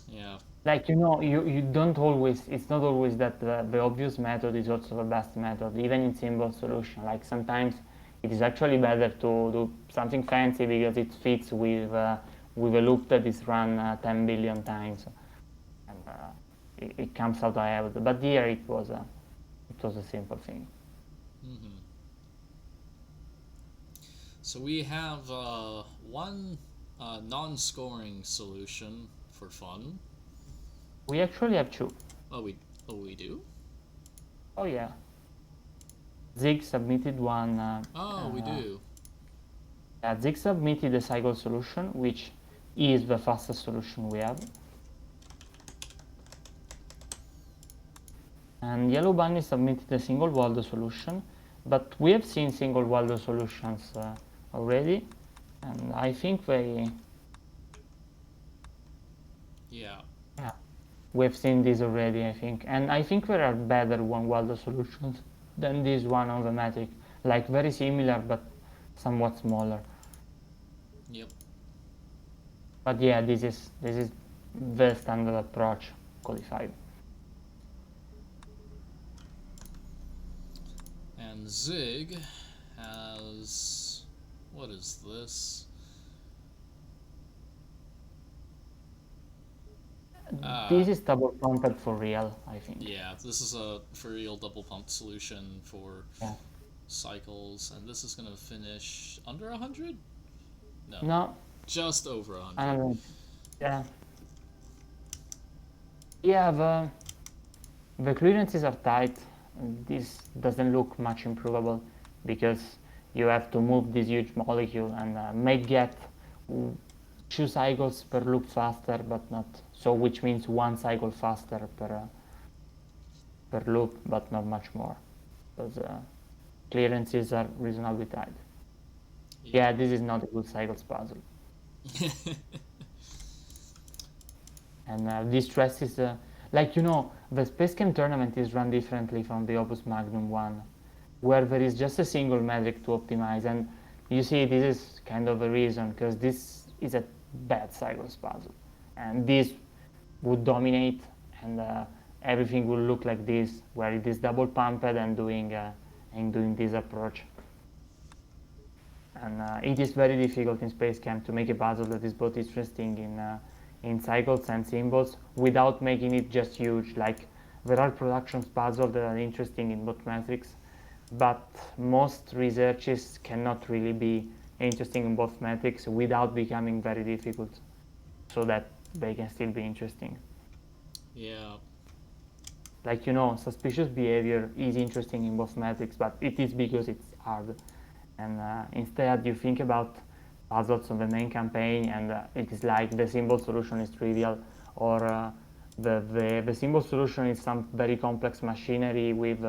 Yeah. Like, you know, you don't always, it's not always that the obvious method is also the best method, even in simple solution. Like sometimes it is actually better to do something fancy because it fits with a loop that is run 10 billion times, and it comes out ahead. But here it was a simple thing. Mm-hmm. So we have one non-scoring solution for fun. We actually have two. Oh, we do? Oh yeah. Zig submitted one. We do. Zig submitted a cycle solution, which is the fastest solution we have. And Yellow Bunny submitted a single Waldo solution, but we have seen single Waldo solutions already, and I think Yeah. we've seen this already, I think, and I think there are better one Waldo solutions than this one on the metric, like very similar but somewhat smaller. Yep. But yeah, this is the standard approach codified. And Zig has, what is this? This is double pumped for real, I think. Yeah, this is a for real double pumped solution for cycles, and this is gonna finish under 100? No. Just over 100. I don't know. Yeah. Yeah, the clearances are tight. This doesn't look much improvable because you have to move this huge molecule and may get 2 cycles per loop faster, but not so, which means 1 cycle faster per loop, but not much more, because clearances are reasonably tight. Yeah, this is not a good cycles puzzle. And this stress is like, you know, the SpaceChem tournament is run differently from the Opus Magnum one, where there is just a single metric to optimize, and you see this is kind of a reason, because this is a bad cycles puzzle, and this would dominate, and everything will look like this, where it is double pumped and doing this approach. And it is very difficult in SpaceChem to make a puzzle that is both interesting in cycles and symbols without making it just huge. Like, there are production puzzles that are interesting in both metrics, but most researches cannot really be interesting in both metrics without becoming very difficult, so that they can still be interesting. Yeah. Like, you know, suspicious behavior is interesting in both metrics, but it is because it's hard. And instead you think about puzzles on the main campaign, and it is like the symbol solution is trivial, or the symbol solution is some very complex machinery with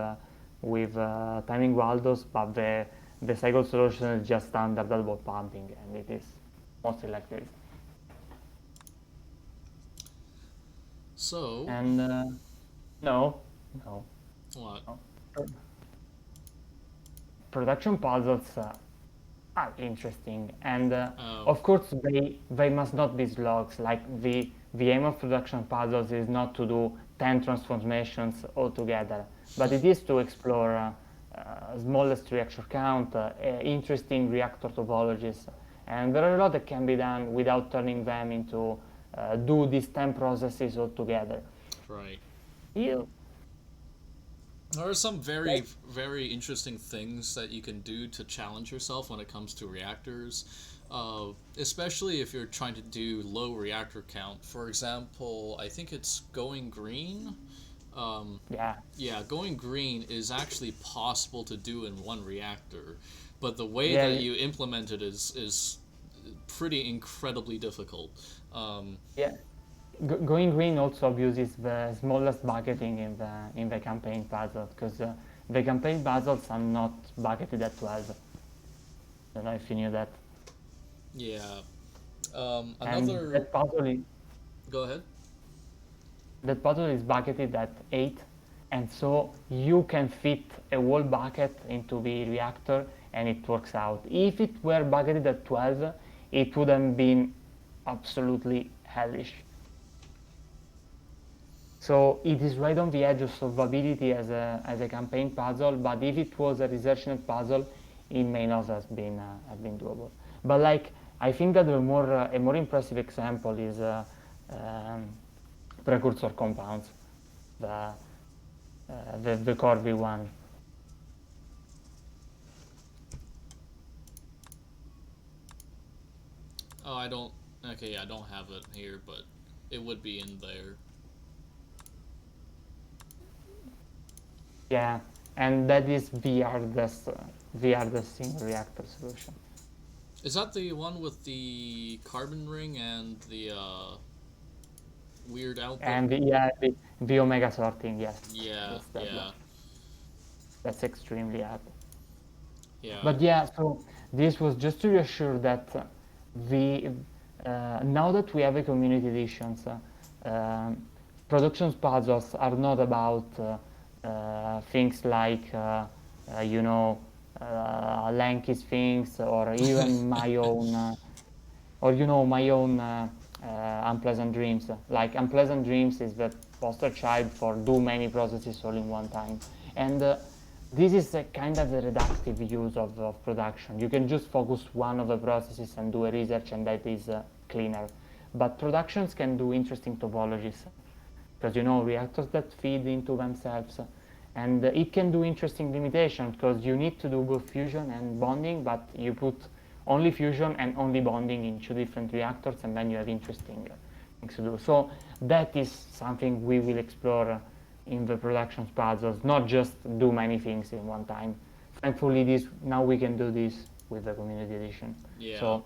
timing Waldos, but the cycle solution is just standard double pumping, and it is mostly like this. So. And no. What? Production puzzles are interesting, and Oh, of course they must not be slogs. Like the aim of production puzzles is not to do 10 transformations altogether, but it is to explore smallest reactor count, interesting reactor topologies, and there are a lot that can be done without turning them into do these 10 processes altogether. right. You There are some very, like very interesting things that you can do to challenge yourself when it comes to reactors, especially if you're trying to do low reactor count. For example, I think it's going green. Um, yeah yeah, going green is actually possible to do in one reactor, but the way yeah that you implement it is pretty incredibly difficult. Um, yeah. Going green also abuses the smallest bucketing in the campaign puzzle because the campaign puzzles are not bucketed at 12. I don't know if you knew that. yeah. And Another. Go ahead. that puzzle is bucketed at 8, and so you can fit a whole bucket into the reactor and it works out. If it were bucketed at 12, it would have been absolutely hellish. So it is right on the edge of solvability as a campaign puzzle, but if it was a research net puzzle, it may not have been doable. But like I think that a more impressive example is um, precursor compounds, the the Corby one. Oh, I don't. Okay, I don't have it here, but it would be in there. Yeah, and that is the hardest single reactor solution. Is that the one with the carbon ring and the weird output? And yeah, the omega sorting, yes, Yeah, yes, that one. yeah, That's extremely hard. yeah. But yeah, so this was just to reassure that the now that we have a community editions, productions puzzles are not about things like you know lanky things or even my own or you know my own unpleasant dreams. Like unpleasant dreams is the poster child for do many processes all in one time, and this is a kind of a reductive use of production. You can just focus one of the processes and do a research, and that is cleaner. But productions can do interesting topologies because you know reactors that feed into themselves, and it can do interesting limitations because you need to do both fusion and bonding, but you put only fusion and only bonding in two different reactors, and then you have interesting things to do. So that is something we will explore in the production puzzles, not just do many things in one time. Thankfully, this now we can do this with the community edition. Yeah. So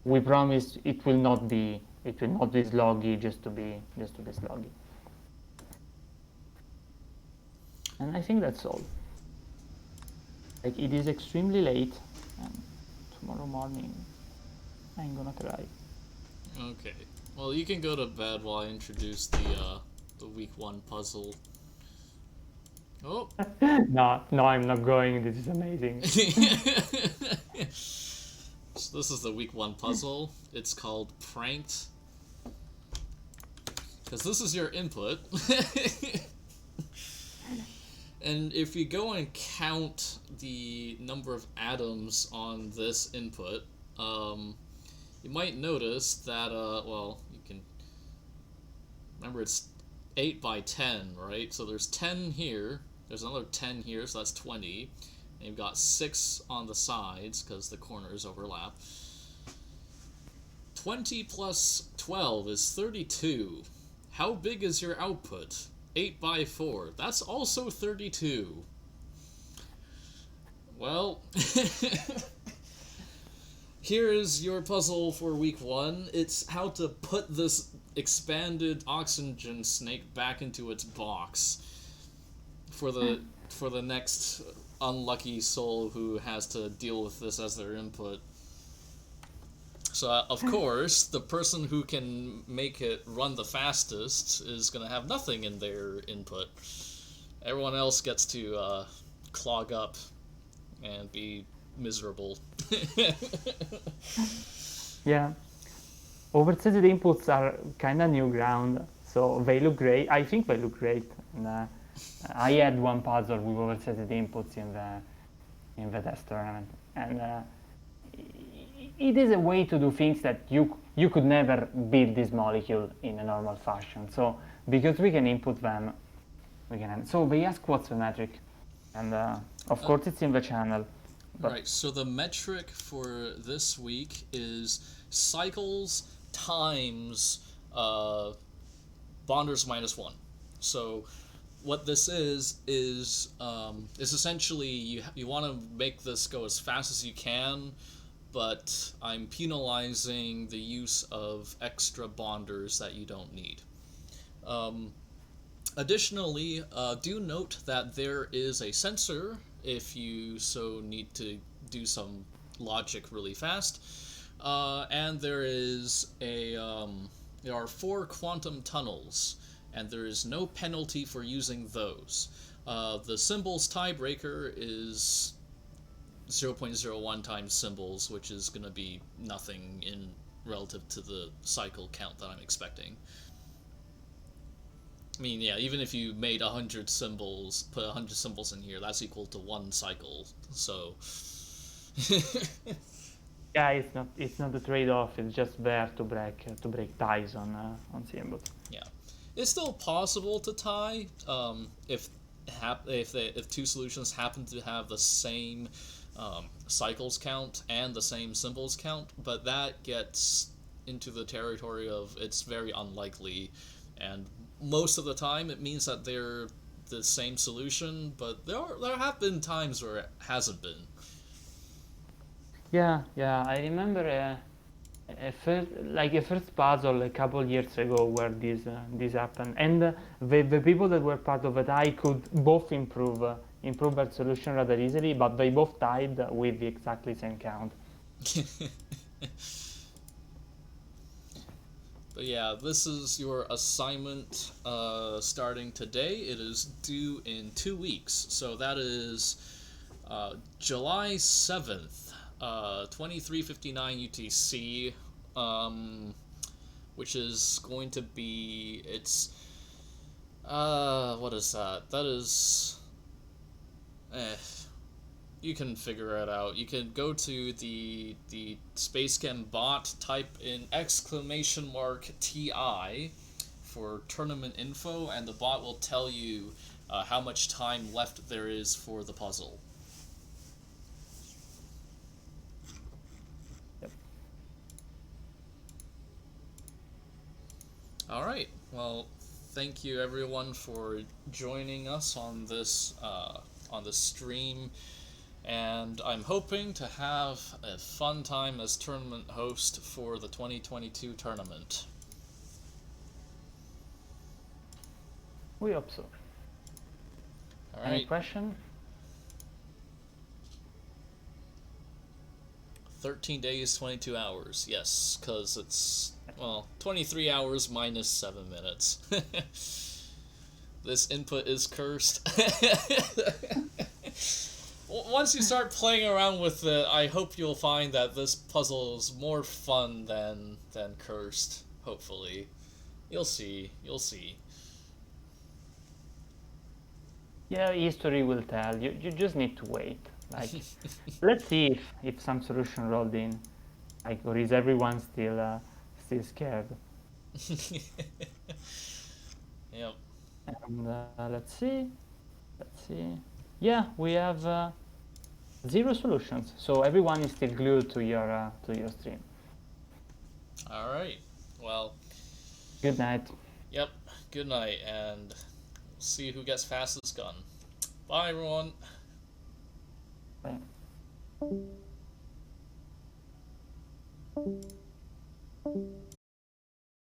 we promise it will not be sloggy just to be sloggy. And I think that's all. Like it is extremely late, and tomorrow morning I'm gonna cry. Okay. Well, you can go to bed while I introduce the week one puzzle. Oh. No, no, I'm not going. This is amazing. So this is the week one puzzle. It's called Pranked. Because this is your input. And if you go and count the number of atoms on this input, you might notice that, well, you can remember it's 8 by 10, right? So there's 10 here, there's another 10 here, so that's 20. And you've got 6 on the sides because the corners overlap. 20 plus 12 is 32. How big is your output? 8 by 4. That's also 32. Well, here is your puzzle for week one. It's how to put this expanded oxygen snake back into its box for the next unlucky soul who has to deal with this as their input. So, of course, the person who can make it run the fastest is going to have nothing in their input. Everyone else gets to clog up and be miserable. Yeah. Oversetted inputs are kind of new ground, so they look great. I think they look great. And, I had one puzzle with oversetted inputs in the test tournament, and it is a way to do things that you could never build this molecule in a normal fashion. So because we can input them, we can. So they ask what's the metric, and of course it's in the channel. But Right, so the metric for this week is cycles times bonders minus 1. So what this is essentially you want to make this go as fast as you can, but I'm penalizing the use of extra bonders that you don't need. Additionally, do note that there is a sensor if you so need to do some logic really fast, and there are 4 quantum tunnels, and there is no penalty for using those. The symbols tiebreaker is 0.01 times symbols, which is going to be nothing in relative to the cycle count that I'm expecting. I mean, yeah, even if you made 100 symbols, put 100 symbols in here, that's equal to 1 cycle. So, yeah, it's not a trade-off. It's just there to break ties on symbols. yeah, it's still possible to tie if two solutions happen to have the same cycles count and the same symbols count, but that gets into the territory of it's very unlikely, and most of the time it means that they're the same solution, but there have been times where it hasn't been. Yeah, I remember a first puzzle a couple years ago where this happened, and the people that were part of it, I could both improve that solution rather easily, but they both died with the exactly same count. But yeah, this is your assignment starting today. It is due in 2 weeks, so that is July 7th, 23:59 UTC, which is going to be, what is that? That is, you can figure it out. You can go to the SpaceChem bot, type in !TI for tournament info, and the bot will tell you how much time left there is for the puzzle. Yep. All right. Well, thank you everyone for joining us on this stream. And I'm hoping to have a fun time as tournament host for the 2022 tournament. We hope so. All Any right. question? 13 days, 22 hours. Yes, because it's, 23 hours minus 7 minutes. This input is cursed. Once you start playing around with it, I hope you'll find that this puzzle is more fun than cursed. Hopefully, you'll see. Yeah, history will tell. You just need to wait. Like, let's see if some solution rolled in. Like, or is everyone still scared? Yep. And let's see. Yeah, we have 0 solutions, so everyone is still glued to your stream. All right. Well. Good night. Yep. Good night, and see who gets fastest gun. Bye, everyone. Bye.